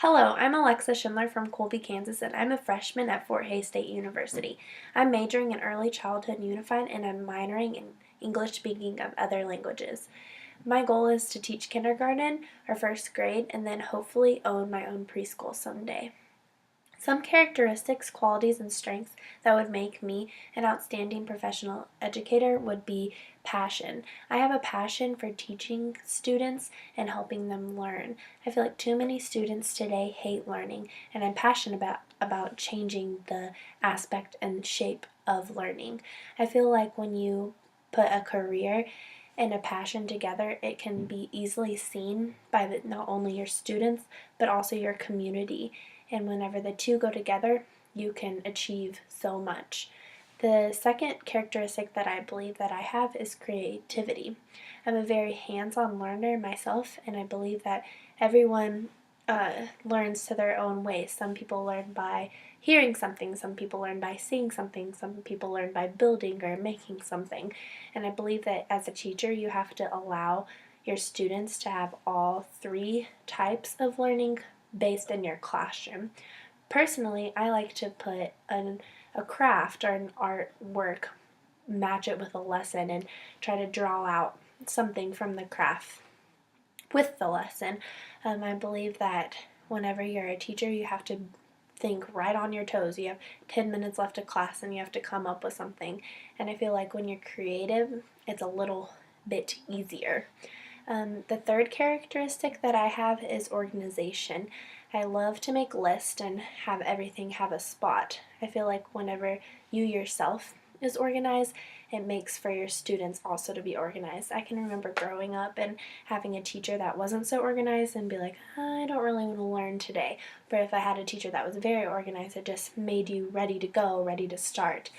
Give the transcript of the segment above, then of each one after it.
Hello, I'm Alexa Schindler from Colby, Kansas, and I'm a freshman at Fort Hays State University. I'm majoring in Early Childhood Unified and I'm minoring in English speaking of other languages. My goal is to teach kindergarten or first grade and then hopefully own my own preschool someday. Some characteristics, qualities, and strengths that would make me an outstanding professional educator would be passion. I have a passion for teaching students and helping them learn. I feel like too many students today hate learning, and I'm passionate about changing the aspect and shape of learning. I feel like when you put a career and a passion together, it can be easily seen by not only your students but also your community. And whenever the two go together, you can achieve so much. The second characteristic that I believe that I have is creativity. I'm a very hands-on learner myself, and I believe that everyone learns to their own way. Some people learn by hearing something, some people learn by seeing something, some people learn by building or making something. And I believe that as a teacher, you have to allow your students to have all three types of learning based in your classroom. Personally, I like to put a craft or an artwork, match it with a lesson, and try to draw out something from the craft with the lesson. I believe that whenever you're a teacher, you have to think right on your toes. You have 10 minutes left of class and you have to come up with something. And I feel like when you're creative, it's a little bit easier. The third characteristic that I have is organization. I love to make lists and have everything have a spot. I feel like whenever you yourself is organized, it makes for your students also to be organized. I can remember growing up and having a teacher that wasn't so organized and be like, I don't really want to learn today. But if I had a teacher that was very organized, it just made you ready to go, ready to start.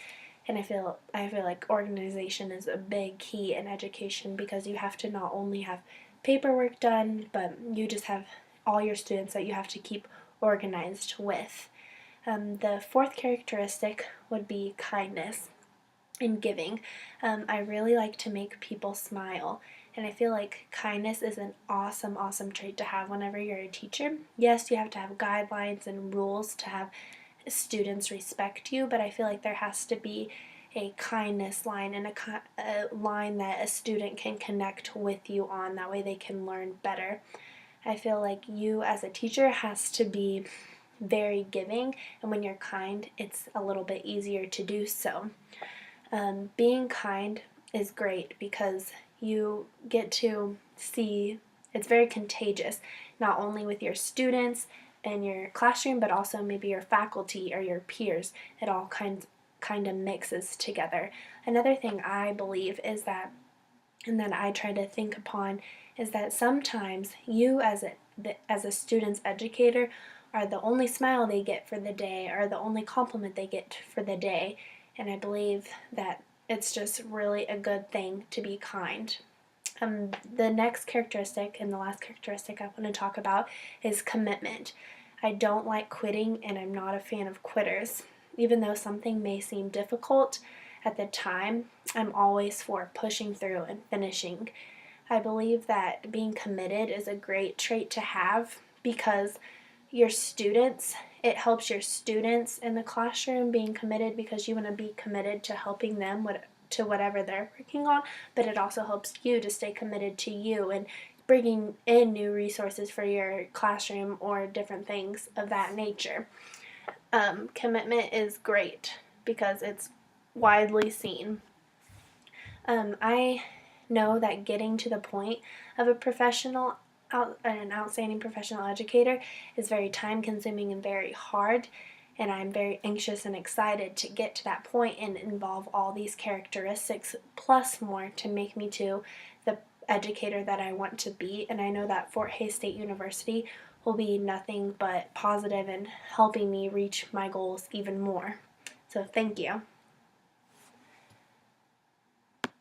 And I feel like organization is a big key in education because you have to not only have paperwork done, but you just have all your students that you have to keep organized with. The fourth characteristic would be kindness and giving. I really like to make people smile, and I feel like kindness is an awesome, awesome trait to have whenever you're a teacher. Yes, you have to have guidelines and rules to have students respect you, but I feel like there has to be a kindness line and a line that a student can connect with you on. That way they can learn better. I feel like you as a teacher has to be very giving, and when you're kind, it's a little bit easier to do so. Being kind is great because you get to see it's very contagious, not only with your students and your classroom, but also maybe your faculty or your peers. It all kind of mixes together. Another thing I believe is that, and that I try to think upon, is that sometimes you as a student's educator are the only smile they get for the day or the only compliment they get for the day. And I believe that it's just really a good thing to be kind. The next characteristic and the last characteristic I want to talk about is commitment. I don't like quitting, and I'm not a fan of quitters. Even though something may seem difficult at the time, I'm always for pushing through and finishing. I believe that being committed is a great trait to have because it helps your students in the classroom being committed because you want to be committed to helping them to whatever they're working on, but it also helps you to stay committed to you and bringing in new resources for your classroom or different things of that nature. Commitment is great because it's widely seen. I know that getting to the point of an outstanding professional educator is very time consuming and very hard, and I'm very anxious and excited to get to that point and involve all these characteristics plus more to make me to the educator that I want to be. And I know that Fort Hays State University will be nothing but positive in helping me reach my goals even more. So thank you.